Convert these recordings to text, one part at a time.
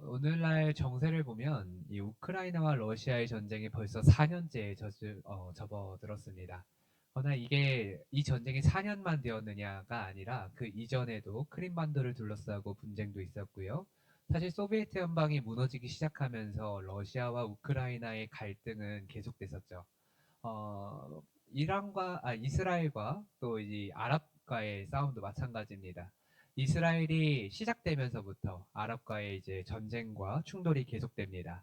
오늘날 정세를 보면 이 우크라이나와 러시아의 전쟁이 벌써 4년째 접어들었습니다. 그러나 이게 이 전쟁이 4년만 되었느냐가 아니라 그 이전에도 크림반도를 둘러싸고 분쟁도 있었고요. 사실 소비에트 연방이 무너지기 시작하면서 러시아와 우크라이나의 갈등은 계속됐었죠. 어, 이스라엘과 또 이 아랍과의 싸움도 마찬가지입니다. 이스라엘이 시작되면서부터 아랍과의 이제 전쟁과 충돌이 계속됩니다.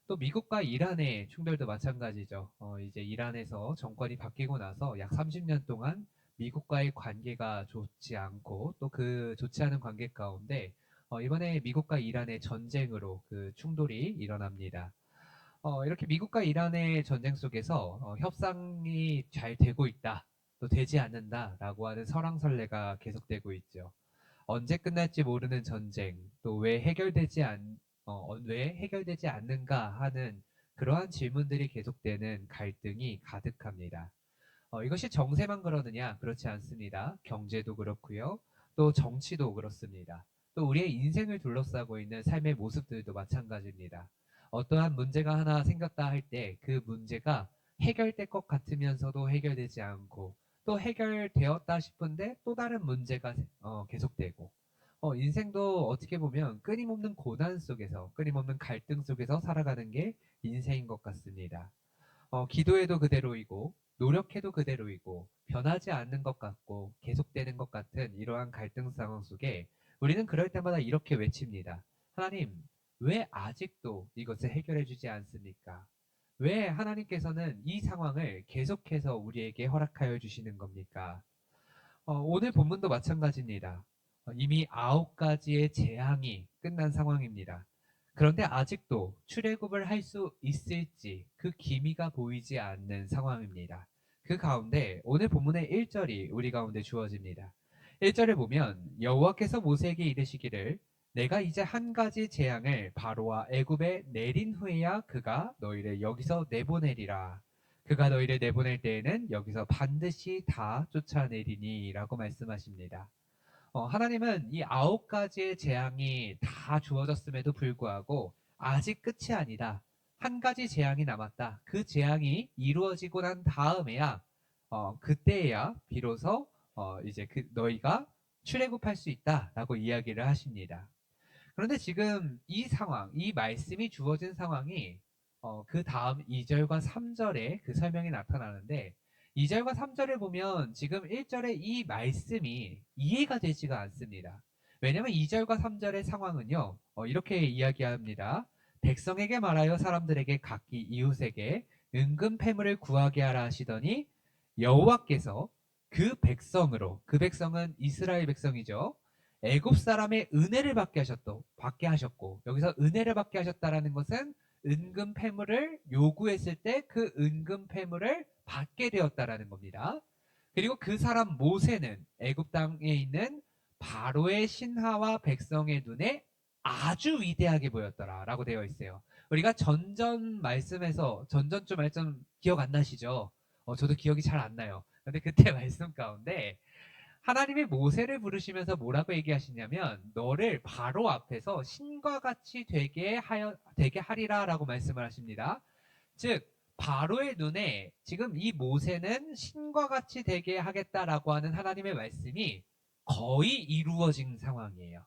또 미국과 이란의 충돌도 마찬가지죠. 이제 이란에서 정권이 바뀌고 나서 약 30년 동안 미국과의 관계가 좋지 않고 또 그 좋지 않은 관계 가운데 이번에 미국과 이란의 전쟁으로 그 충돌이 일어납니다. 이렇게 미국과 이란의 전쟁 속에서 협상이 잘 되고 있다, 또 되지 않는다라고 하는 설왕설래가 계속되고 있죠. 언제 끝날지 모르는 전쟁, 또 왜 해결되지 않는가 하는 그러한 질문들이 계속되는 갈등이 가득합니다. 이것이 정세만 그러느냐? 그렇지 않습니다. 경제도 그렇고요. 또 정치도 그렇습니다. 또 우리의 인생을 둘러싸고 있는 삶의 모습들도 마찬가지입니다. 어떠한 문제가 하나 생겼다 할 때 그 문제가 해결될 것 같으면서도 해결되지 않고 또 해결되었다 싶은데 또 다른 문제가 계속되고 인생도 어떻게 보면 끊임없는 고난 속에서 끊임없는 갈등 속에서 살아가는 게 인생인 것 같습니다. 기도해도 그대로이고 노력해도 그대로이고 변하지 않는 것 같고 계속되는 것 같은 이러한 갈등 상황 속에 우리는 그럴 때마다 이렇게 외칩니다. 하나님, 왜 아직도 이것을 해결해 주지 않습니까? 왜 하나님께서는 이 상황을 계속해서 우리에게 허락하여 주시는 겁니까? 오늘 본문도 마찬가지입니다. 이미 9가지의 재앙이 끝난 상황입니다. 그런데 아직도 출애굽을 할 수 있을지 그 기미가 보이지 않는 상황입니다. 그 가운데 오늘 본문의 1절이 우리 가운데 주어집니다. 1절에 보면 여호와께서 모세에게 이르시기를 내가 이제 한 가지 재앙을 바로와 애굽에 내린 후에야 그가 너희를 여기서 내보내리라. 그가 너희를 내보낼 때에는 여기서 반드시 다 쫓아내리니 라고 말씀하십니다. 하나님은 이 9가지의 재앙이 다 주어졌음에도 불구하고 아직 끝이 아니다. 한 가지 재앙이 남았다. 그 재앙이 이루어지고 난 다음에야 그때야 비로소 이제 너희가 출애굽할 수 있다라고 이야기를 하십니다. 그런데 지금 이 상황, 이 말씀이 주어진 상황이 그 다음 2절과 3절에 그 설명이 나타나는데 2절과 3절을 보면 지금 1절의 이 말씀이 이해가 되지가 않습니다. 왜냐하면 2절과 3절의 상황은요, 이렇게 이야기합니다. 백성에게 말하여 사람들에게 각기 이웃에게 은금 패물을 구하게 하라 하시더니 여호와께서 그 백성은 이스라엘 백성이죠. 애굽 사람의 은혜를 받게 하셨고 여기서 은혜를 받게 하셨다라는 것은 은금 패물을 요구했을 때 그 은금 패물을 받게 되었다라는 겁니다. 그리고 그 사람 모세는 애굽 땅에 있는 바로의 신하와 백성의 눈에 아주 위대하게 보였더라라고 되어 있어요. 우리가 전전쯤 말씀 기억 안 나시죠? 저도 기억이 잘 안 나요. 근데 그때 말씀 가운데 하나님이 모세를 부르시면서 뭐라고 얘기하시냐면 너를 바로 앞에서 신과 같이 되게 하리라라고 말씀을 하십니다. 즉 바로의 눈에 지금 이 모세는 신과 같이 되게 하겠다라고 하는 하나님의 말씀이 거의 이루어진 상황이에요.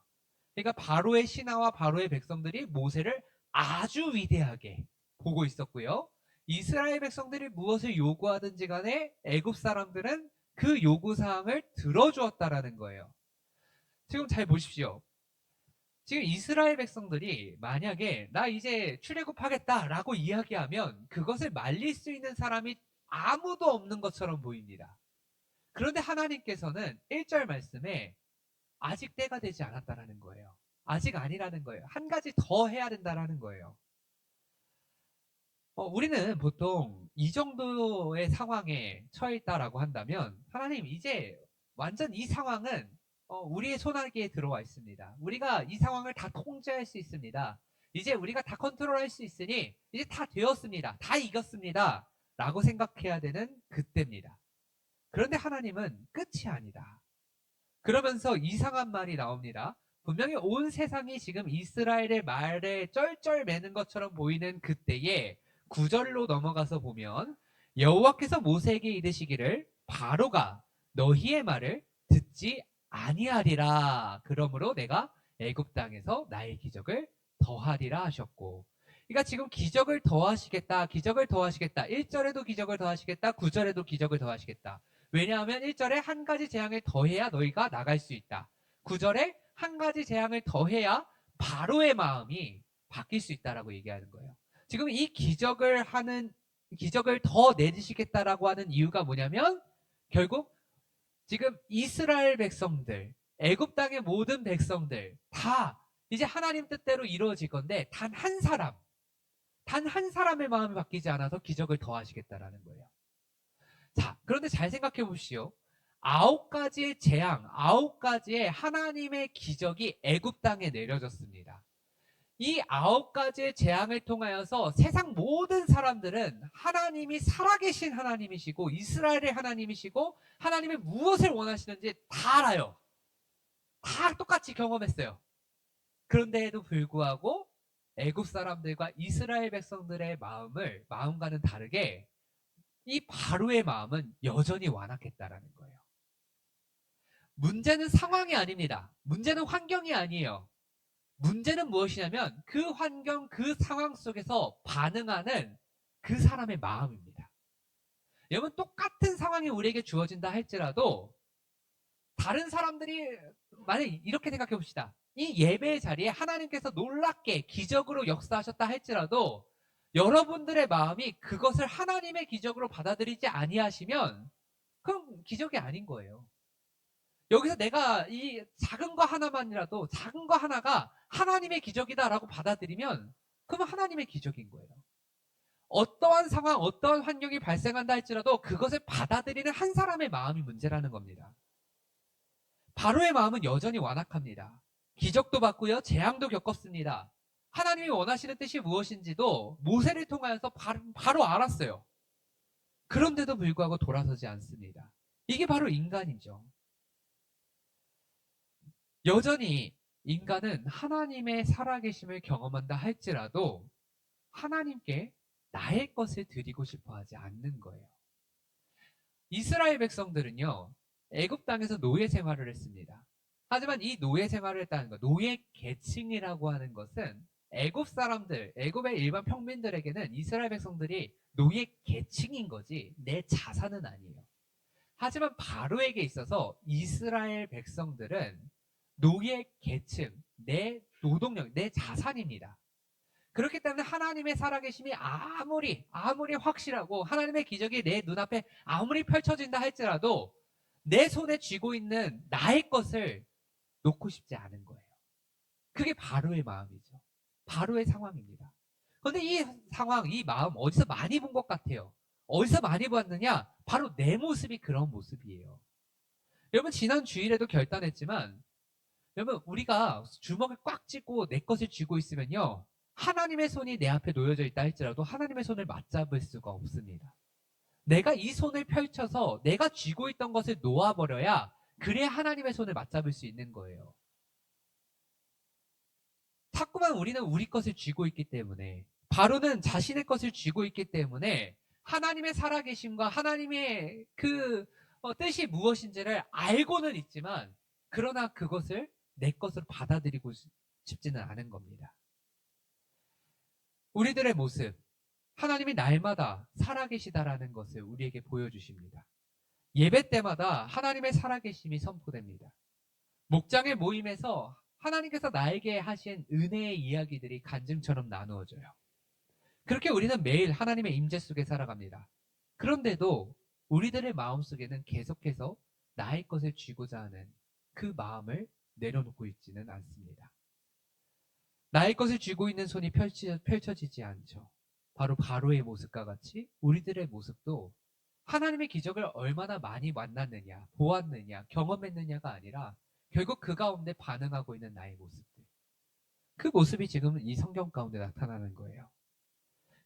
그러니까 바로의 신하와 바로의 백성들이 모세를 아주 위대하게 보고 있었고요. 이스라엘 백성들이 무엇을 요구하든지 간에 애굽 사람들은 그 요구 사항을 들어주었다라는 거예요. 지금 잘 보십시오. 지금 이스라엘 백성들이 만약에 나 이제 출애굽하겠다라고 이야기하면 그것을 말릴 수 있는 사람이 아무도 없는 것처럼 보입니다. 그런데 하나님께서는 1절 말씀에 아직 때가 되지 않았다라는 거예요. 아직 아니라는 거예요. 한 가지 더 해야 된다라는 거예요. 우리는 보통 이 정도의 상황에 처해 있다라고 한다면 하나님 이제 완전 이 상황은 우리의 손아귀에 들어와 있습니다. 우리가 이 상황을 다 통제할 수 있습니다. 이제 우리가 다 컨트롤할 수 있으니 이제 다 되었습니다. 다 이겼습니다. 라고 생각해야 되는 그때입니다. 그런데 하나님은 끝이 아니다. 그러면서 이상한 말이 나옵니다. 분명히 온 세상이 지금 이스라엘의 말에 쩔쩔매는 것처럼 보이는 그때에 9절로 넘어가서 보면 여호와께서 모세에게 이르시기를 바로가 너희의 말을 듣지 아니하리라. 그러므로 내가 애굽 땅에서 나의 기적을 더하리라 하셨고, 그러니까 지금 기적을 더하시겠다, 기적을 더하시겠다. 1절에도 기적을 더하시겠다, 9절에도 기적을 더하시겠다. 왜냐하면 1절에 한 가지 재앙을 더해야 너희가 나갈 수 있다. 9절에 한 가지 재앙을 더해야 바로의 마음이 바뀔 수 있다라고 얘기하는 거예요. 지금 이 기적을 더 내리시겠다라고 하는 이유가 뭐냐면 결국 지금 이스라엘 백성들, 애굽 땅의 모든 백성들 다 이제 하나님 뜻대로 이루어질 건데 단 한 사람의 마음이 바뀌지 않아서 기적을 더 하시겠다라는 거예요. 자, 그런데 잘 생각해 보시오. 9가지의 재앙, 9가지의 하나님의 기적이 애굽 땅에 내려졌습니다. 이 9가지의 재앙을 통하여서 세상 모든 사람들은 하나님이 살아계신 하나님이시고 이스라엘의 하나님이시고 하나님이 무엇을 원하시는지 다 알아요. 다 똑같이 경험했어요. 그런데에도 불구하고 애굽 사람들과 이스라엘 백성들의 마음과는 다르게 이 바로의 마음은 여전히 완악했다라는 거예요. 문제는 상황이 아닙니다. 문제는 환경이 아니에요. 문제는 무엇이냐면 그 환경, 그 상황 속에서 반응하는 그 사람의 마음입니다. 여러분, 똑같은 상황이 우리에게 주어진다 할지라도 다른 사람들이 만약에 이렇게 생각해 봅시다. 이 예배의 자리에 하나님께서 놀랍게 기적으로 역사하셨다 할지라도 여러분들의 마음이 그것을 하나님의 기적으로 받아들이지 아니하시면 그럼 기적이 아닌 거예요. 여기서 내가 이 작은 거 하나만이라도 작은 거 하나가 하나님의 기적이다라고 받아들이면 그러면 하나님의 기적인 거예요. 어떠한 상황, 어떠한 환경이 발생한다 할지라도 그것을 받아들이는 한 사람의 마음이 문제라는 겁니다. 바로의 마음은 여전히 완악합니다. 기적도 받고요, 재앙도 겪었습니다. 하나님이 원하시는 뜻이 무엇인지도 모세를 통하여서 바로 알았어요. 그런데도 불구하고 돌아서지 않습니다. 이게 바로 인간이죠. 여전히 인간은 하나님의 살아계심을 경험한다 할지라도 하나님께 나의 것을 드리고 싶어 하지 않는 거예요. 이스라엘 백성들은요, 애굽 땅에서 노예 생활을 했습니다. 하지만 이 노예 생활을 했다는 것, 노예 계층이라고 하는 것은 애굽 사람들, 애굽의 일반 평민들에게는 이스라엘 백성들이 노예 계층인 거지 내 자산은 아니에요. 하지만 바로에게 있어서 이스라엘 백성들은 노예 계층, 내 노동력, 내 자산입니다. 그렇기 때문에 하나님의 살아계심이 아무리 확실하고 하나님의 기적이 내 눈앞에 아무리 펼쳐진다 할지라도 내 손에 쥐고 있는 나의 것을 놓고 싶지 않은 거예요. 그게 바로의 마음이죠. 바로의 상황입니다. 그런데 이 상황, 이 마음 어디서 많이 본 것 같아요. 어디서 많이 봤느냐? 바로 내 모습이 그런 모습이에요. 여러분, 지난 주일에도 결단했지만 여러분, 우리가 주먹을 꽉 쥐고 내 것을 쥐고 있으면요, 하나님의 손이 내 앞에 놓여져 있다 할지라도 하나님의 손을 맞잡을 수가 없습니다. 내가 이 손을 펼쳐서 내가 쥐고 있던 것을 놓아버려야 그래야 하나님의 손을 맞잡을 수 있는 거예요. 자꾸만 우리는 우리 것을 쥐고 있기 때문에, 바로는 자신의 것을 쥐고 있기 때문에 하나님의 살아계심과 하나님의 그 뜻이 무엇인지를 알고는 있지만 그러나 그것을 내 것으로 받아들이고 싶지는 않은 겁니다. 우리들의 모습, 하나님이 날마다 살아계시다라는 것을 우리에게 보여주십니다. 예배 때마다 하나님의 살아계심이 선포됩니다. 목장의 모임에서 하나님께서 나에게 하신 은혜의 이야기들이 간증처럼 나누어져요. 그렇게 우리는 매일 하나님의 임재 속에 살아갑니다. 그런데도 우리들의 마음속에는 계속해서 나의 것을 쥐고자 하는 그 마음을 내려놓고 있지는 않습니다. 나의 것을 쥐고 있는 손이 펼쳐지지 않죠. 바로 바로의 모습과 같이 우리들의 모습도 하나님의 기적을 얼마나 많이 만났느냐, 보았느냐, 경험했느냐가 아니라 결국 그 가운데 반응하고 있는 나의 모습들. 그 모습이 지금 이 성경 가운데 나타나는 거예요.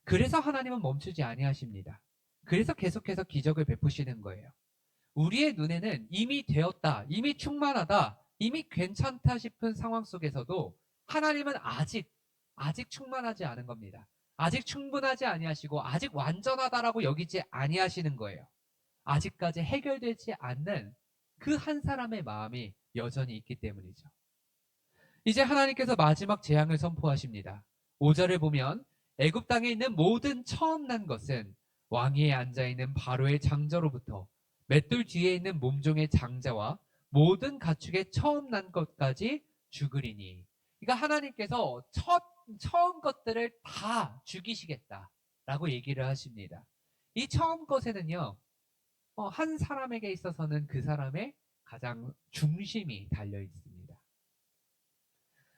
그래서 하나님은 멈추지 아니하십니다. 그래서 계속해서 기적을 베푸시는 거예요. 우리의 눈에는 이미 되었다, 이미 충만하다, 이미 괜찮다 싶은 상황 속에서도 하나님은 아직 충만하지 않은 겁니다. 아직 충분하지 아니하시고 아직 완전하다라고 여기지 아니하시는 거예요. 아직까지 해결되지 않는 그 한 사람의 마음이 여전히 있기 때문이죠. 이제 하나님께서 마지막 재앙을 선포하십니다. 5절을 보면 애굽 땅에 있는 모든 처음 난 것은 왕위에 앉아 있는 바로의 장자로부터 맷돌 뒤에 있는 몸종의 장자와 모든 가축의 처음 난 것까지 죽으리니. 그러니까 하나님께서 처음 것들을 다 죽이시겠다라고 얘기를 하십니다. 이 처음 것에는요, 한 사람에게 있어서는 그 사람의 가장 중심이 달려 있습니다.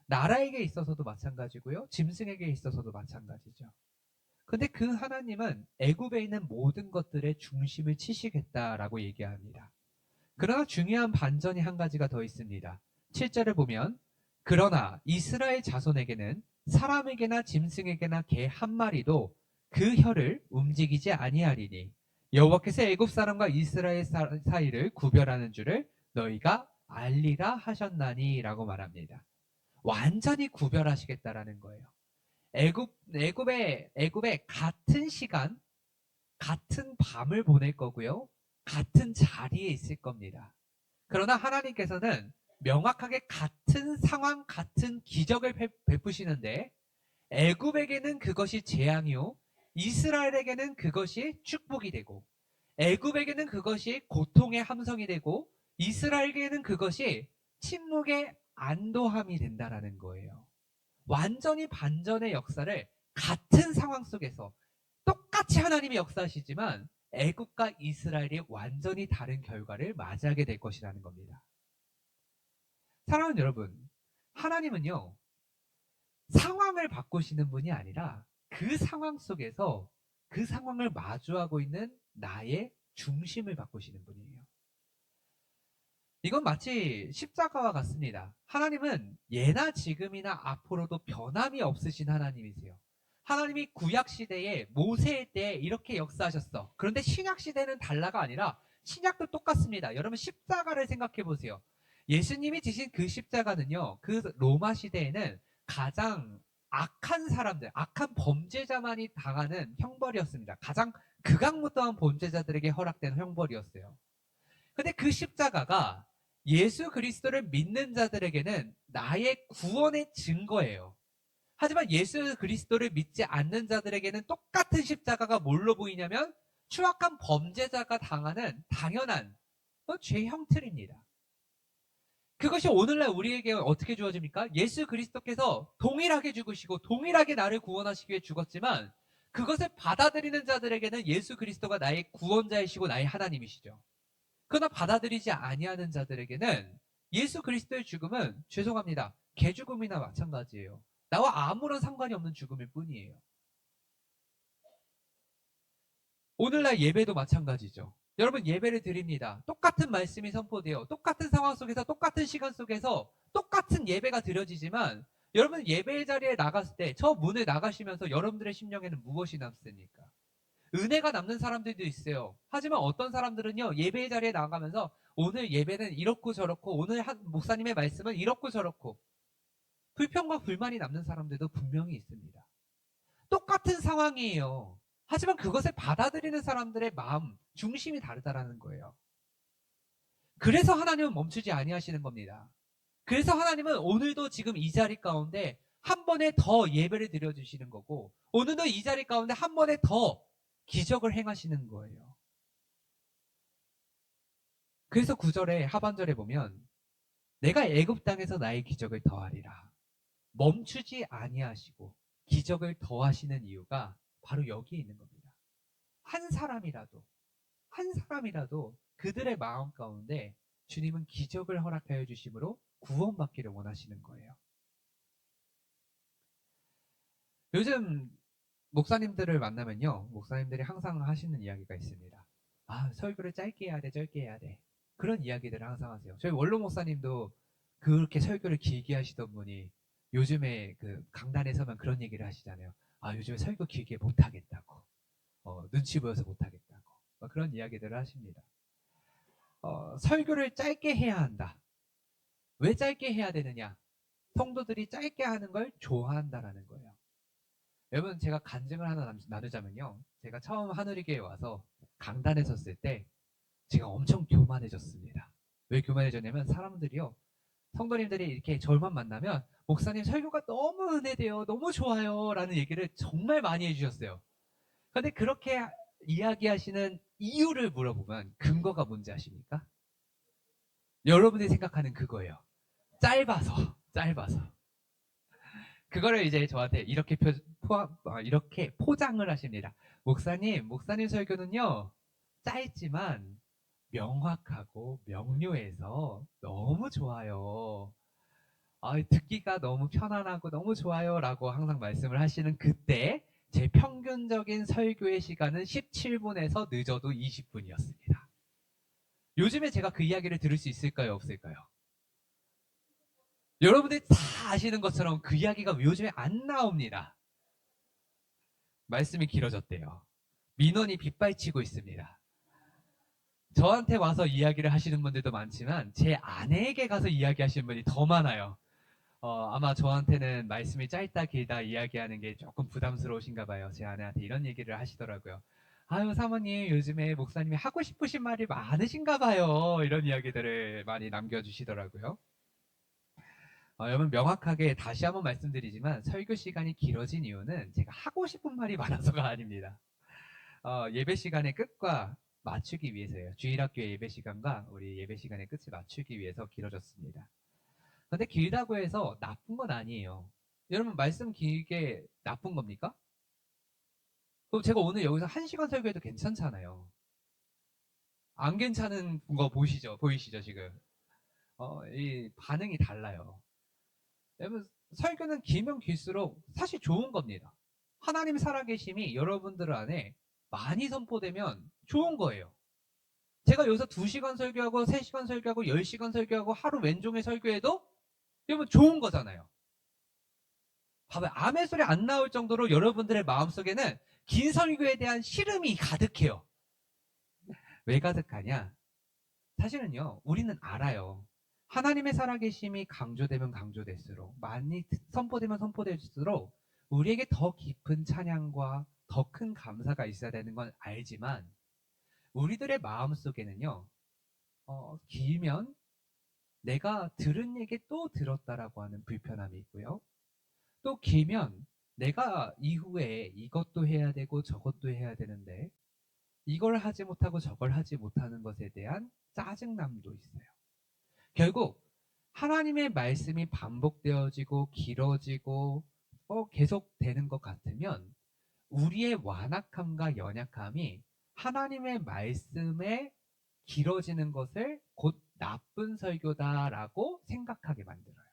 나라에게 있어서도 마찬가지고요. 짐승에게 있어서도 마찬가지죠. 근데 그 하나님은 애굽에 있는 모든 것들의 중심을 치시겠다라고 얘기합니다. 그러나 중요한 반전이 한 가지가 더 있습니다. 7절을 보면 그러나 이스라엘 자손에게는 사람에게나 짐승에게나 개 한 마리도 그 혀를 움직이지 아니하리니 여호와께서 애굽 사람과 이스라엘 사이를 구별하는 줄을 너희가 알리라 하셨나니라고 말합니다. 완전히 구별하시겠다라는 거예요. 애굽에 같은 시간, 같은 밤을 보낼 거고요. 같은 자리에 있을 겁니다. 그러나 하나님께서는 명확하게 같은 상황, 같은 기적을 베푸시는데 애굽에게는 그것이 재앙이요. 이스라엘에게는 그것이 축복이 되고 애굽에게는 그것이 고통의 함성이 되고 이스라엘에게는 그것이 침묵의 안도함이 된다라는 거예요. 완전히 반전의 역사를 같은 상황 속에서 똑같이 하나님이 역사하시지만 애국과 이스라엘이 완전히 다른 결과를 맞이하게 될 것이라는 겁니다. 사랑하는 여러분, 하나님은요, 상황을 바꾸시는 분이 아니라 그 상황 속에서 그 상황을 마주하고 있는 나의 중심을 바꾸시는 분이에요. 이건 마치 십자가와 같습니다. 하나님은 예나 지금이나 앞으로도 변함이 없으신 하나님이세요. 하나님이 구약 시대에 모세의 때에 이렇게 역사하셨어. 그런데 신약 시대는 달라가 아니라 신약도 똑같습니다. 여러분 십자가를 생각해 보세요. 예수님이 지신 그 십자가는요. 그 로마 시대에는 가장 악한 사람들, 악한 범죄자만이 당하는 형벌이었습니다. 가장 극악무도한 범죄자들에게 허락된 형벌이었어요. 근데 그 십자가가 예수 그리스도를 믿는 자들에게는 나의 구원의 증거예요. 하지만 예수 그리스도를 믿지 않는 자들에게는 똑같은 십자가가 뭘로 보이냐면 추악한 범죄자가 당하는 당연한 죄 형틀입니다. 그것이 오늘날 우리에게 어떻게 주어집니까? 예수 그리스도께서 동일하게 죽으시고 동일하게 나를 구원하시기 위해 죽었지만 그것을 받아들이는 자들에게는 예수 그리스도가 나의 구원자이시고 나의 하나님이시죠. 그러나 받아들이지 아니하는 자들에게는 예수 그리스도의 죽음은 죄송합니다. 개죽음이나 마찬가지예요. 나와 아무런 상관이 없는 죽음일 뿐이에요. 오늘날 예배도 마찬가지죠. 여러분 예배를 드립니다. 똑같은 말씀이 선포돼요. 똑같은 상황 속에서 똑같은 시간 속에서 똑같은 예배가 드려지지만 여러분 예배의 자리에 나갔을 때 저 문을 나가시면서 여러분들의 심령에는 무엇이 남습니까? 은혜가 남는 사람들도 있어요. 하지만 어떤 사람들은요, 예배의 자리에 나가면서 오늘 예배는 이렇고 저렇고, 오늘 목사님의 말씀은 이렇고 저렇고, 불평과 불만이 남는 사람들도 분명히 있습니다. 똑같은 상황이에요. 하지만 그것을 받아들이는 사람들의 마음, 중심이 다르다라는 거예요. 그래서 하나님은 멈추지 아니하시는 겁니다. 그래서 하나님은 오늘도 지금 이 자리 가운데 한 번에 더 예배를 드려주시는 거고, 오늘도 이 자리 가운데 한 번에 더 기적을 행하시는 거예요. 그래서 9절에 하반절에 보면 내가 애굽 땅에서 나의 기적을 더하리라. 멈추지 아니하시고 기적을 더하시는 이유가 바로 여기에 있는 겁니다. 한 사람이라도 그들의 마음 가운데 주님은 기적을 허락하여 주심으로 구원받기를 원하시는 거예요. 요즘 목사님들을 만나면요. 목사님들이 항상 하시는 이야기가 있습니다. 아, 설교를 짧게 해야 돼, 짧게 해야 돼. 그런 이야기들을 항상 하세요. 저희 원로 목사님도 그렇게 설교를 길게 하시던 분이 요즘에 그 강단에서만 그런 얘기를 하시잖아요. 아, 요즘에 설교 길게 못하겠다고. 눈치 보여서 못하겠다고. 그런 이야기들을 하십니다. 설교를 짧게 해야 한다. 왜 짧게 해야 되느냐? 성도들이 짧게 하는 걸 좋아한다라는 거예요. 여러분, 제가 간증을 하나 나누자면요. 제가 처음 하늘이교회에 와서 강단에 섰을 때 제가 엄청 교만해졌습니다. 왜 교만해졌냐면 사람들이요. 성도님들이 이렇게 저만 만나면 목사님 설교가 너무 은혜돼요. 너무 좋아요. 라는 얘기를 정말 많이 해주셨어요. 근데 그렇게 이야기하시는 이유를 물어보면 근거가 뭔지 아십니까? 여러분이 생각하는 그거예요. 짧아서. 그거를 이제 저한테 이렇게 이렇게 포장을 하십니다. 목사님 설교는요, 짧지만 명확하고 명료해서 너무 좋아요. 듣기가 너무 편안하고 너무 좋아요. 라고 항상 말씀을 하시는 그때, 제 평균적인 설교의 시간은 17분에서 늦어도 20분이었습니다. 요즘에 제가 그 이야기를 들을 수 있을까요? 없을까요? 여러분들이 다 아시는 것처럼 그 이야기가 요즘에 안 나옵니다. 말씀이 길어졌대요. 민원이 빗발치고 있습니다. 저한테 와서 이야기를 하시는 분들도 많지만 제 아내에게 가서 이야기하시는 분이 더 많아요. 아마 저한테는 말씀이 짧다 길다 이야기하는 게 조금 부담스러우신가 봐요. 제 아내한테 이런 얘기를 하시더라고요. 아유, 사모님, 요즘에 목사님이 하고 싶으신 말이 많으신가 봐요. 이런 이야기들을 많이 남겨주시더라고요. 여러분, 명확하게 다시 한번 말씀드리지만 설교 시간이 길어진 이유는 제가 하고 싶은 말이 많아서가 아닙니다. 예배 시간의 끝과 맞추기 위해서예요. 주일학교의 예배 시간과 우리 예배 시간의 끝을 맞추기 위해서 길어졌습니다. 근데 길다고 해서 나쁜 건 아니에요. 여러분, 말씀 길게 나쁜 겁니까? 그럼 제가 오늘 여기서 1시간 설교해도 괜찮잖아요. 안 괜찮은 거 보이시죠, 지금? 이 반응이 달라요. 여러분, 설교는 길면 길수록 사실 좋은 겁니다. 하나님 살아계심이 여러분들 안에 많이 선포되면 좋은 거예요. 제가 여기서 2시간 설교하고 3시간 설교하고 10시간 설교하고 하루 왼종일 설교해도 여러분 좋은 거잖아요. 봐봐요. 아멘 소리 안 나올 정도로 여러분들의 마음속에는 긴 설교에 대한 싫음이 가득해요. 왜 가득하냐? 사실은요, 우리는 알아요. 하나님의 살아계심이 강조되면 강조될수록, 많이 선포되면 선포될수록 우리에게 더 깊은 찬양과 더 큰 감사가 있어야 되는 건 알지만, 우리들의 마음속에는요, 길면 내가 들은 얘기 또 들었다라고 하는 불편함이 있고요. 또 길면 내가 이후에 이것도 해야 되고 저것도 해야 되는데 이걸 하지 못하고 저걸 하지 못하는 것에 대한 짜증남도 있어요. 결국 하나님의 말씀이 반복되어지고 길어지고 계속되는 것 같으면 우리의 완악함과 연약함이 하나님의 말씀에 길어지는 것을 곧 나쁜 설교다라고 생각하게 만들어요.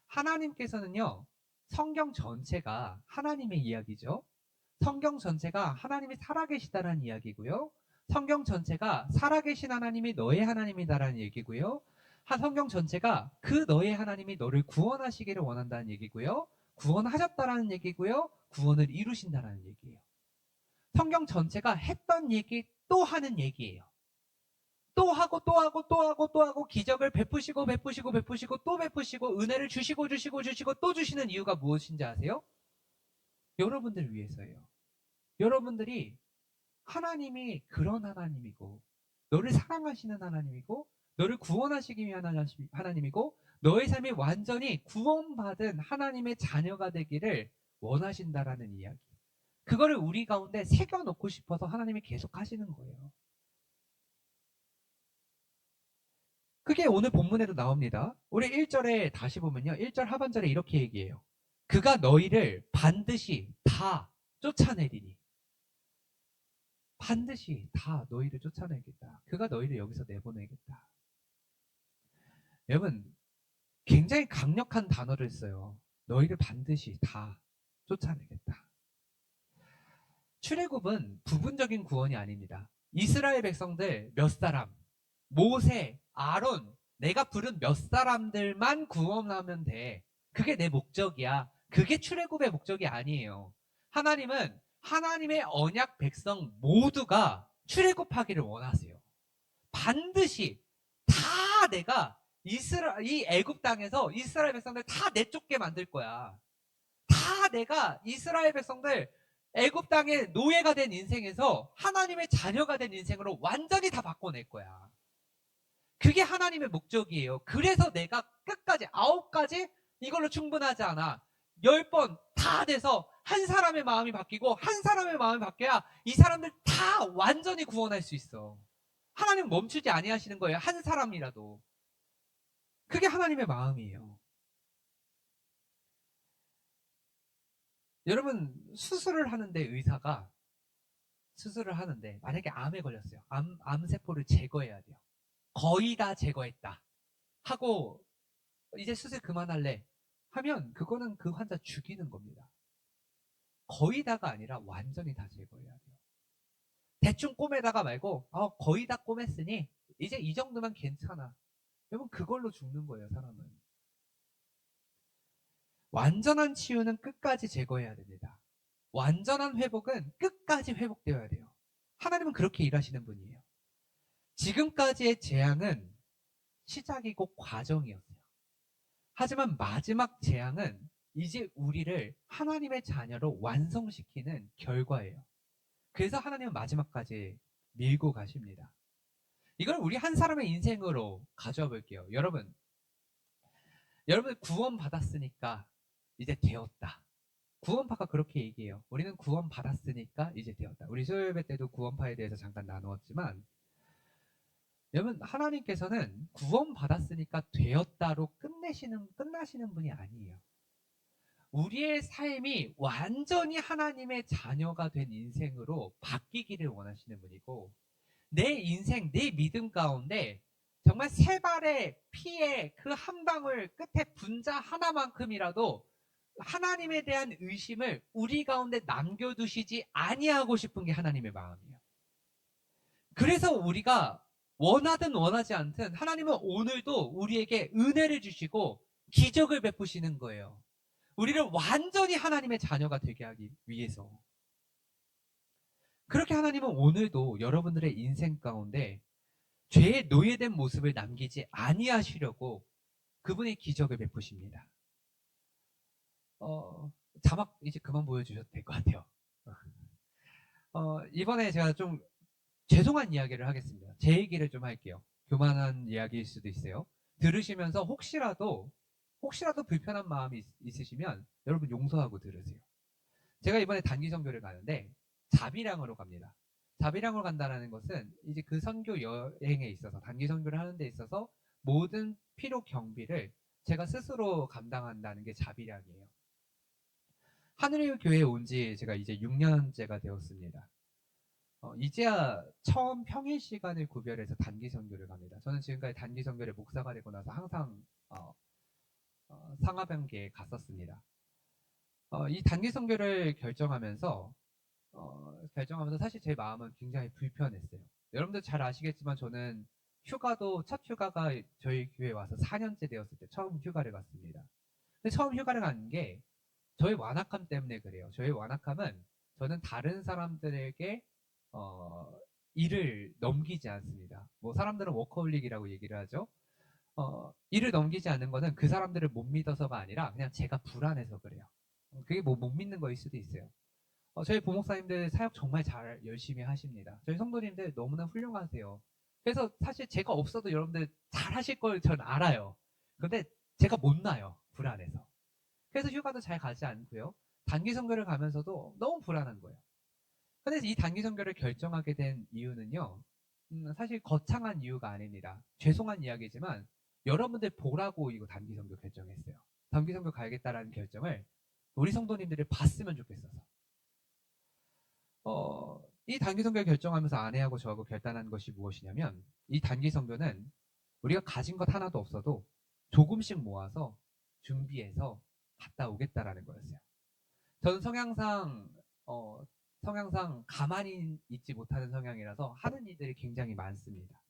하나님께서는요, 성경 전체가 하나님의 이야기죠. 성경 전체가 하나님이 살아계시다라는 이야기고요. 성경 전체가 살아계신 하나님이 너의 하나님이다라는 얘기고요. 성경 전체가 그 너의 하나님이 너를 구원하시기를 원한다는 얘기고요. 구원하셨다라는 얘기고요. 구원을 이루신다라는 얘기예요. 성경 전체가 했던 얘기 또 하는 얘기예요. 또 하고 또 하고 또 하고 또 하고 기적을 베푸시고 베푸시고 베푸시고 또 베푸시고 은혜를 주시고 주시고 주시고 또 주시는 이유가 무엇인지 아세요? 여러분들 위해서예요. 여러분들이 하나님이 그런 하나님이고 너를 사랑하시는 하나님이고 너를 구원하시기 위한 하나님이고 너의 삶이 완전히 구원받은 하나님의 자녀가 되기를 원하신다라는 이야기. 그거를 우리 가운데 새겨놓고 싶어서 하나님이 계속 하시는 거예요. 그게 오늘 본문에도 나옵니다. 우리 1절에 다시 보면요. 1절 하반절에 이렇게 얘기해요. 그가 너희를 반드시 다 쫓아내리니. 반드시 다 너희를 쫓아내겠다. 그가 너희를 여기서 내보내겠다. 여러분, 굉장히 강력한 단어를 써요. 너희를 반드시 다 쫓아내겠다. 출애굽은 부분적인 구원이 아닙니다. 이스라엘 백성들 몇 사람, 모세, 아론, 내가 부른 몇 사람들만 구원하면 돼. 그게 내 목적이야. 그게 출애굽의 목적이 아니에요. 하나님은 하나님의 언약 백성 모두가 출애굽하기를 원하세요. 반드시 다 내가 이 애굽 땅에서 이스라엘 백성들 다 내쫓게 만들 거야. 다 내가 이스라엘 백성들 애굽 땅의 노예가 된 인생에서 하나님의 자녀가 된 인생으로 완전히 다 바꿔낼 거야. 그게 하나님의 목적이에요. 그래서 내가 끝까지 9가지 이걸로 충분하지 않아. 10번 다 돼서 한 사람의 마음이 바뀌고 한 사람의 마음이 바뀌어야 이 사람들 다 완전히 구원할 수 있어. 하나님 멈추지 아니하시는 거예요. 한 사람이라도. 그게 하나님의 마음이에요. 여러분, 수술을 하는데 의사가 수술을 하는데 만약에 암에 걸렸어요. 암세포를 제거해야 돼요. 거의 다 제거했다 하고 이제 수술 그만할래 하면 그거는 그 환자 죽이는 겁니다. 거의 다가 아니라 완전히 다 제거해야 돼요. 대충 꼬매다가 말고 거의 다 꼬맸으니 이제 이 정도면 괜찮아. 여러분 그걸로 죽는 거예요, 사람은. 완전한 치유는 끝까지 제거해야 됩니다. 완전한 회복은 끝까지 회복되어야 돼요. 하나님은 그렇게 일하시는 분이에요. 지금까지의 재앙은 시작이고 과정이었어요. 하지만 마지막 재앙은 이제 우리를 하나님의 자녀로 완성시키는 결과예요. 그래서 하나님은 마지막까지 밀고 가십니다. 이걸 우리 한 사람의 인생으로 가져와 볼게요. 여러분 구원 받았으니까 이제 되었다. 구원파가 그렇게 얘기해요. 우리는 구원 받았으니까 이제 되었다. 우리 수요예배 때도 구원파에 대해서 잠깐 나누었지만, 여러분 하나님께서는 구원 받았으니까 되었다로 끝나시는 분이 아니에요. 우리의 삶이 완전히 하나님의 자녀가 된 인생으로 바뀌기를 원하시는 분이고, 내 인생, 내 믿음 가운데 정말 세 발의 피의 그 한 방울 끝에 분자 하나만큼이라도 하나님에 대한 의심을 우리 가운데 남겨두시지 아니하고 싶은 게 하나님의 마음이에요. 그래서 우리가 원하든 원하지 않든 하나님은 오늘도 우리에게 은혜를 주시고 기적을 베푸시는 거예요. 우리를 완전히 하나님의 자녀가 되게 하기 위해서. 그렇게 하나님은 오늘도 여러분들의 인생 가운데 죄에 노예된 모습을 남기지 아니하시려고 그분의 기적을 베푸십니다. 자막 이제 그만 보여주셔도 될 것 같아요. 이번에 제가 좀 죄송한 이야기를 하겠습니다. 제 얘기를 좀 할게요. 교만한 이야기일 수도 있어요. 들으시면서 혹시라도 불편한 마음이 있으시면 여러분 용서하고 들으세요. 제가 이번에 단기 선교를 가는데 자비량으로 갑니다. 자비량으로 간다는 것은 이제 그 선교 여행에 있어서 단기 선교를 하는 데 있어서 모든 필요 경비를 제가 스스로 감당한다는 게 자비량이에요. 하늘의 교회에 온 지 제가 이제 6년째가 되었습니다. 이제야 처음 평일 시간을 구별해서 단기 선교를 갑니다. 저는 지금까지 단기 선교를 목사가 되고 나서 항상 상하병기에 갔었습니다. 이 단기 선교를 결정하면서 사실 제 마음은 굉장히 불편했어요. 여러분들 잘 아시겠지만 저는 첫 휴가가 저희 교회에 와서 4년째 되었을 때 처음 휴가를 갔습니다. 근데 처음 휴가를 간 게 저희 완악함 때문에 그래요. 저희 완악함은 저는 다른 사람들에게 일을 넘기지 않습니다. 뭐 사람들은 워커홀릭이라고 얘기를 하죠. 일을 넘기지 않는 거는 그 사람들을 못 믿어서가 아니라 그냥 제가 불안해서 그래요. 그게 뭐 못 믿는 거일 수도 있어요. 저희 부목사님들 사역 정말 잘 열심히 하십니다. 저희 성도님들 너무나 훌륭하세요. 그래서 사실 제가 없어도 여러분들 잘 하실 걸 전 알아요. 근데 제가 못 나요. 불안해서. 그래서 휴가도 잘 가지 않고요. 단기 선교를 가면서도 너무 불안한 거예요. 근데 이 단기 선교를 결정하게 된 이유는요. 사실 거창한 이유가 아닙니다. 죄송한 이야기지만 여러분들 보라고 이거 단기 선교 결정했어요. 단기 선교 가야겠다라는 결정을 우리 성도님들이 봤으면 좋겠어서. 이 단기 선교를 결정하면서 아내하고 저하고 결단한 것이 무엇이냐면 이 단기 선교는 우리가 가진 것 하나도 없어도 조금씩 모아서 준비해서 갔다 오겠다라는 거였어요. 저는 성향상 가만히 있지 못하는 성향이라서 하는 일들이 굉장히 많습니다.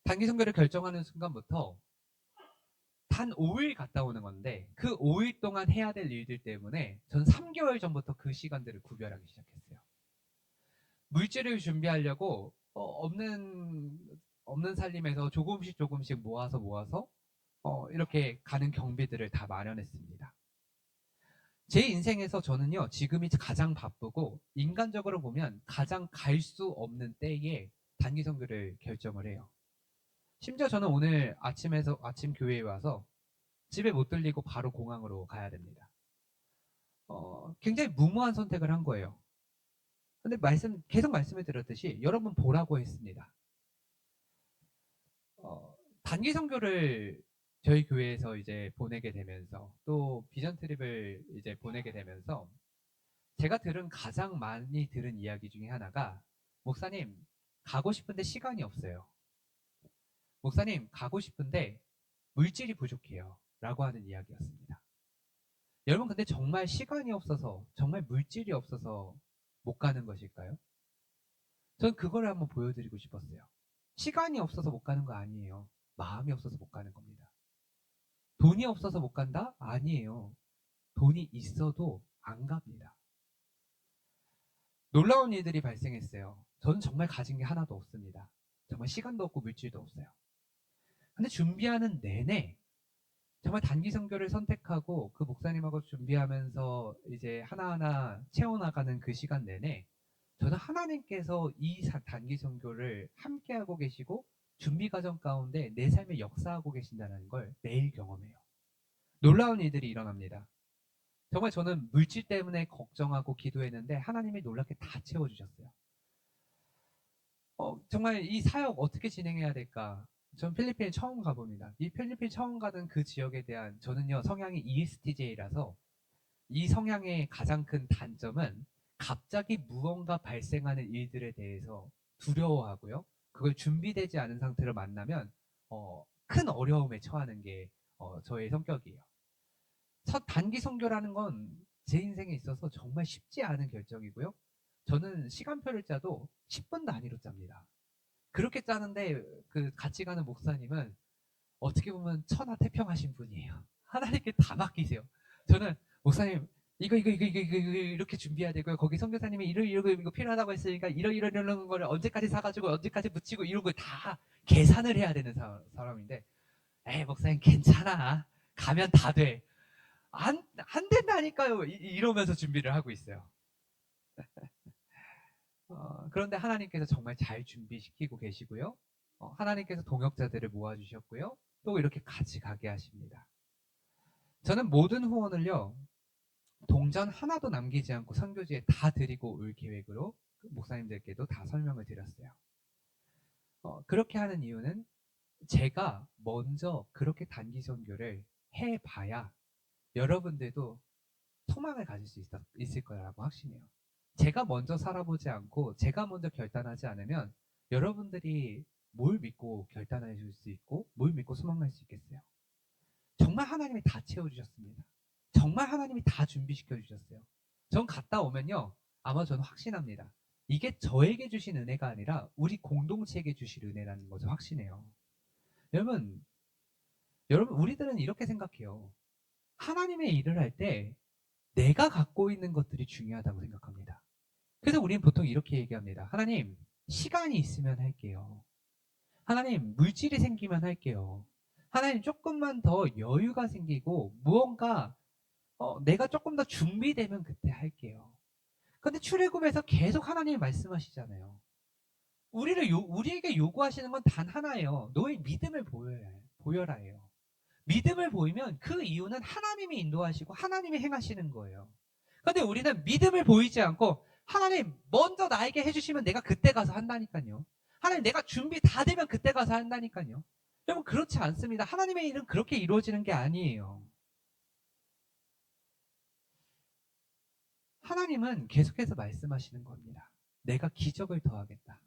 단기 선교를 결정하는 순간부터 단 5일 갔다 오는 건데 그 5일 동안 해야 될 일들 때문에 전 3개월 전부터 그 시간들을 구별하기 시작했어요. 물질을 준비하려고 없는 없는 살림에서 조금씩 조금씩 모아서 이렇게 가는 경비들을 다 마련했습니다. 제 인생에서 저는요, 지금이 가장 바쁘고 인간적으로 보면 가장 갈 수 없는 때에 단기 선교를 결정을 해요. 심지어 저는 오늘 아침 교회에 와서 집에 못 들리고 바로 공항으로 가야 됩니다. 굉장히 무모한 선택을 한 거예요. 근데 계속 말씀을 드렸듯이 여러분 보라고 했습니다. 단기 선교를 저희 교회에서 이제 보내게 되면서 또 비전 트립을 이제 보내게 되면서 제가 가장 많이 들은 이야기 중에 하나가 목사님 가고 싶은데 시간이 없어요. 목사님 가고 싶은데 물질이 부족해요. 라고 하는 이야기였습니다. 여러분 근데 정말 시간이 없어서 정말 물질이 없어서 못 가는 것일까요? 전 그걸 한번 보여드리고 싶었어요. 시간이 없어서 못 가는 거 아니에요. 마음이 없어서 못 가는 겁니다. 돈이 없어서 못 간다? 아니에요. 돈이 있어도 안 갑니다. 놀라운 일들이 발생했어요. 저는 정말 가진 게 하나도 없습니다. 정말 시간도 없고 물질도 없어요. 근데 준비하는 내내 정말 단기 선교를 선택하고 그 목사님하고 준비하면서 이제 하나하나 채워나가는 그 시간 내내 저는 하나님께서 이 단기 선교를 함께하고 계시고 준비 과정 가운데 내 삶에 역사하고 계신다는 걸 매일 경험해요. 놀라운 일들이 일어납니다. 정말 저는 물질 때문에 걱정하고 기도했는데 하나님이 놀랍게 다 채워주셨어요. 정말 이 사역 어떻게 진행해야 될까? 전 필리핀에 처음 가봅니다. 이 필리핀 처음 가는 그 지역에 대한 저는요 성향이 ESTJ라서 이 성향의 가장 큰 단점은 갑자기 무언가 발생하는 일들에 대해서 두려워하고요. 그걸 준비되지 않은 상태로 만나면 큰 어려움에 처하는 게 저의 성격이에요. 첫 단기 선교라는 건 제 인생에 있어서 정말 쉽지 않은 결정이고요. 저는 시간표를 짜도 10분 단위로 짭니다. 그렇게 짜는데 그 같이 가는 목사님은 어떻게 보면 천하태평하신 분이에요. 하나님께 다 맡기세요. 저는 목사님 이거 이렇게 준비해야 되고요. 거기 선교사님이 이거 필요하다고 했으니까 이런 거를 언제까지 사가지고 언제까지 붙이고 이런 걸 다 계산을 해야 되는 사람인데 에이 목사님 괜찮아. 가면 다 돼. 안 된다니까요. 이러면서 준비를 하고 있어요. 그런데 하나님께서 정말 잘 준비시키고 계시고요. 하나님께서 동역자들을 모아주셨고요. 또 이렇게 같이 가게 하십니다. 저는 모든 후원을요, 동전 하나도 남기지 않고 선교지에 다 드리고 올 계획으로 목사님들께도 다 설명을 드렸어요. 그렇게 하는 이유는 제가 먼저 그렇게 단기 선교를 해봐야 여러분들도 소망을 가질 수 있을 거라고 확신해요. 제가 먼저 살아보지 않고 제가 먼저 결단하지 않으면 여러분들이 뭘 믿고 결단해 줄 수 있고 뭘 믿고 소망할 수 있겠어요. 정말 하나님이 다 채워주셨습니다. 정말 하나님이 다 준비시켜 주셨어요. 전 갔다 오면요 아마 저는 확신합니다. 이게 저에게 주신 은혜가 아니라 우리 공동체에게 주실 은혜라는 거죠. 확신해요. 여러분 우리들은 이렇게 생각해요. 하나님의 일을 할 때 내가 갖고 있는 것들이 중요하다고 생각합니다. 그래서 우리는 보통 이렇게 얘기합니다. 하나님, 시간이 있으면 할게요. 하나님, 물질이 생기면 할게요. 하나님, 조금만 더 여유가 생기고 무언가 내가 조금 더 준비되면 그때 할게요. 근데 출애굽에서 계속 하나님이 말씀하시잖아요. 우리에게 요구하시는 건 단 하나예요. 너의 믿음을 보여라예요. 믿음을 보이면 그 이유는 하나님이 인도하시고 하나님이 행하시는 거예요. 근데 우리는 믿음을 보이지 않고 하나님 먼저 나에게 해주시면 내가 그때 가서 한다니까요. 하나님 내가 준비 다 되면 그때 가서 한다니까요. 여러분 그렇지 않습니다. 하나님의 일은 그렇게 이루어지는 게 아니에요. 하나님은 계속해서 말씀하시는 겁니다. 내가 기적을 더하겠다.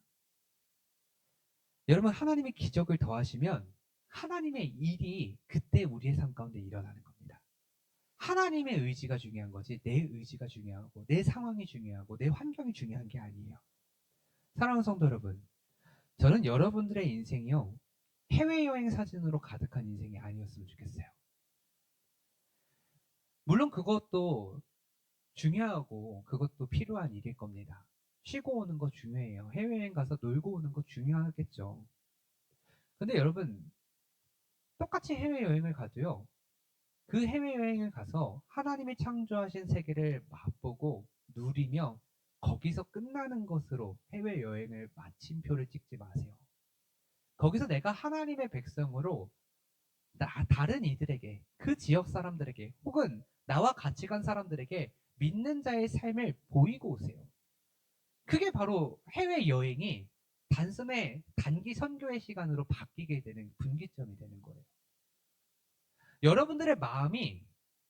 여러분 하나님이 기적을 더하시면 하나님의 일이 그때 우리의 삶 가운데 일어나는 겁니다. 하나님의 의지가 중요한 거지 내 의지가 중요하고 내 상황이 중요하고 내 환경이 중요한 게 아니에요. 사랑하는 성도 여러분, 저는 여러분들의 인생이요 해외여행 사진으로 가득한 인생이 아니었으면 좋겠어요. 물론 그것도 중요하고 그것도 필요한 일일 겁니다. 쉬고 오는 거 중요해요. 해외여행 가서 놀고 오는 거 중요하겠죠. 근데 여러분 똑같이 해외여행을 가도요. 그 해외여행을 가서 하나님이 창조하신 세계를 맛보고 누리며 거기서 끝나는 것으로 해외여행을 마침표를 찍지 마세요. 거기서 내가 하나님의 백성으로 다른 이들에게, 그 지역 사람들에게, 혹은 나와 같이 간 사람들에게 믿는 자의 삶을 보이고 오세요. 그게 바로 해외여행이 단숨에 단기 선교의 시간으로 바뀌게 되는 분기점이 되는 거예요. 여러분들의 마음이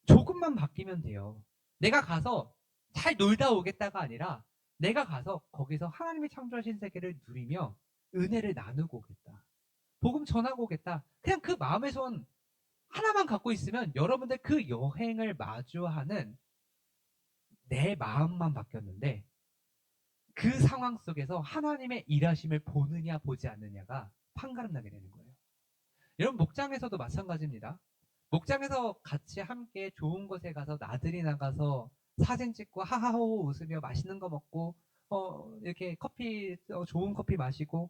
조금만 바뀌면 돼요. 내가 가서 잘 놀다 오겠다가 아니라 내가 가서 거기서 하나님이 창조하신 세계를 누리며 은혜를 나누고 오겠다. 복음 전하고 오겠다. 그냥 그 마음의 손 하나만 갖고 있으면 여러분들 그 여행을 마주하는 내 마음만 바뀌었는데 그 상황 속에서 하나님의 일하심을 보느냐 보지 않느냐가 판가름 나게 되는 거예요. 여러분 목장에서도 마찬가지입니다. 목장에서 같이 함께 좋은 곳에 가서 나들이 나가서 사진 찍고 하하호 웃으며 맛있는 거 먹고 이렇게 좋은 커피 마시고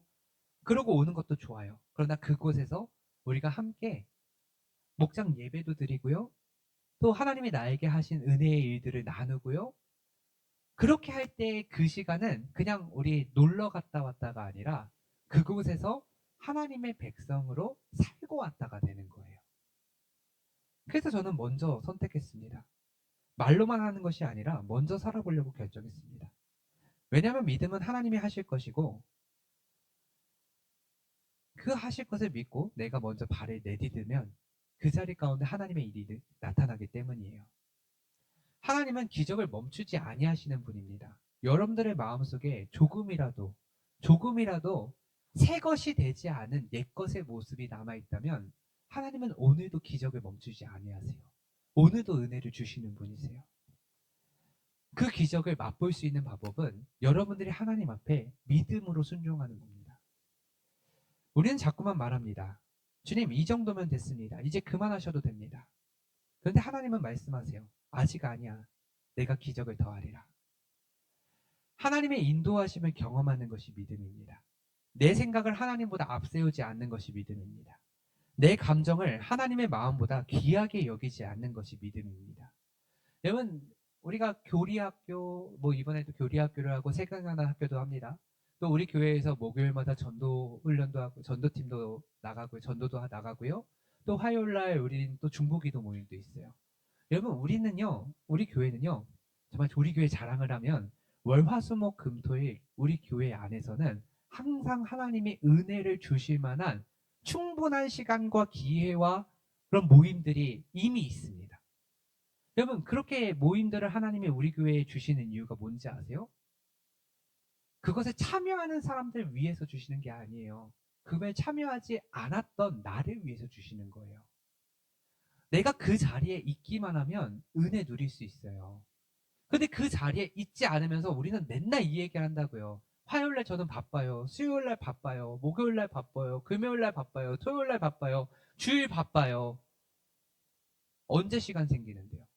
그러고 오는 것도 좋아요. 그러나 그곳에서 우리가 함께 목장 예배도 드리고요. 또 하나님이 나에게 하신 은혜의 일들을 나누고요. 그렇게 할 때 그 시간은 그냥 우리 놀러 갔다 왔다가 아니라 그곳에서 하나님의 백성으로 살고 왔다가 되는 거예요. 그래서 저는 먼저 선택했습니다. 말로만 하는 것이 아니라 먼저 살아보려고 결정했습니다. 왜냐하면 믿음은 하나님이 하실 것이고 그 하실 것을 믿고 내가 먼저 발을 내디디면 그 자리 가운데 하나님의 일이 나타나기 때문이에요. 하나님은 기적을 멈추지 아니하시는 분입니다. 여러분들의 마음속에 조금이라도 새 것이 되지 않은 옛 것의 모습이 남아있다면 하나님은 오늘도 기적을 멈추지 아니하세요. 오늘도 은혜를 주시는 분이세요. 그 기적을 맛볼 수 있는 방법은 여러분들이 하나님 앞에 믿음으로 순종하는 겁니다. 우리는 자꾸만 말합니다. 주님, 이 정도면 됐습니다. 이제 그만하셔도 됩니다. 그런데 하나님은 말씀하세요. 아직 아니야. 내가 기적을 더하리라. 하나님의 인도하심을 경험하는 것이 믿음입니다. 내 생각을 하나님보다 앞세우지 않는 것이 믿음입니다. 내 감정을 하나님의 마음보다 귀하게 여기지 않는 것이 믿음입니다. 여러분, 우리가 교리학교, 이번에도 교리학교를 하고 세강하나 학교도 합니다. 또 우리 교회에서 목요일마다 전도 훈련도 하고 전도팀도 나가고요. 전도도 나가고요. 또 화요일날 우리는 또 중보기도 모임도 있어요. 여러분, 우리 교회는요, 정말 우리 교회 자랑을 하면 월화수목금토일 우리 교회 안에서는 항상 하나님이 은혜를 주실 만한 충분한 시간과 기회와 그런 모임들이 이미 있습니다. 여러분, 그렇게 모임들을 하나님이 우리 교회에 주시는 이유가 뭔지 아세요? 그것에 참여하는 사람들 위해서 주시는 게 아니에요. 그거에 참여하지 않았던 나를 위해서 주시는 거예요. 내가 그 자리에 있기만 하면 은혜 누릴 수 있어요. 근데 그 자리에 있지 않으면서 우리는 맨날 이 얘기를 한다고요. 화요일날 저는 바빠요. 수요일날 바빠요. 목요일날 바빠요. 금요일날 바빠요. 토요일날 바빠요. 주일 바빠요. 언제 시간 생기는데요?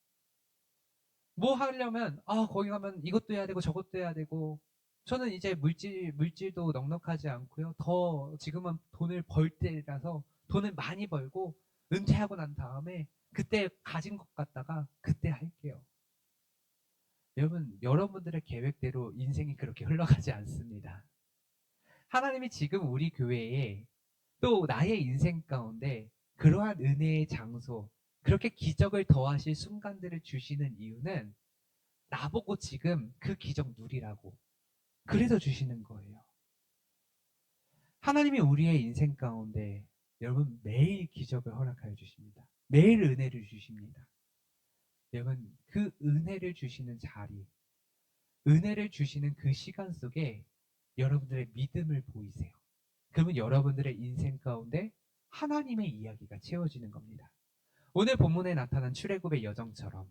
뭐 하려면 거기 가면 이것도 해야 되고 저것도 해야 되고 저는 이제 물질도 넉넉하지 않고요. 더 지금은 돈을 벌 때라서 돈을 많이 벌고 은퇴하고 난 다음에 그때 가진 것 갖다가 그때 할게요. 여러분, 여러분들의 계획대로 인생이 그렇게 흘러가지 않습니다. 하나님이 지금 우리 교회에 또 나의 인생 가운데 그러한 은혜의 장소, 그렇게 기적을 더하실 순간들을 주시는 이유는 나보고 지금 그 기적 누리라고. 그래서 주시는 거예요. 하나님이 우리의 인생 가운데 여러분 매일 기적을 허락하여 주십니다. 매일 은혜를 주십니다. 여러분, 그 은혜를 주시는 자리, 은혜를 주시는 그 시간 속에 여러분들의 믿음을 보이세요. 그러면 여러분들의 인생 가운데 하나님의 이야기가 채워지는 겁니다. 오늘 본문에 나타난 출애굽의 여정처럼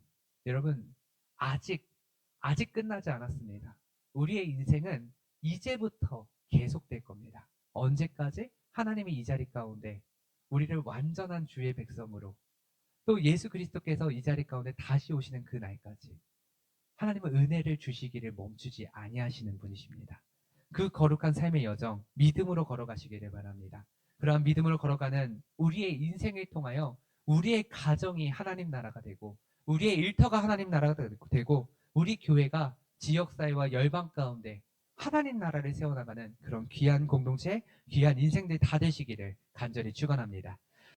여러분 아직 끝나지 않았습니다. 우리의 인생은 이제부터 계속될 겁니다. 언제까지? 하나님이 이 자리 가운데 우리를 완전한 주의 백성으로 또 예수 그리스도께서 이 자리 가운데 다시 오시는 그 날까지 하나님은 은혜를 주시기를 멈추지 아니하시는 분이십니다. 그 거룩한 삶의 여정 믿음으로 걸어가시기를 바랍니다. 그러한 믿음을 걸어가는 우리의 인생을 통하여 우리의 가정이 하나님 나라가 되고 우리의 일터가 하나님 나라가 되고 우리 교회가 지역사회와 열방 가운데 하나님 나라를 세워나가는 그런 귀한 공동체, 귀한 인생들 다 되시기를 간절히 축원합니다.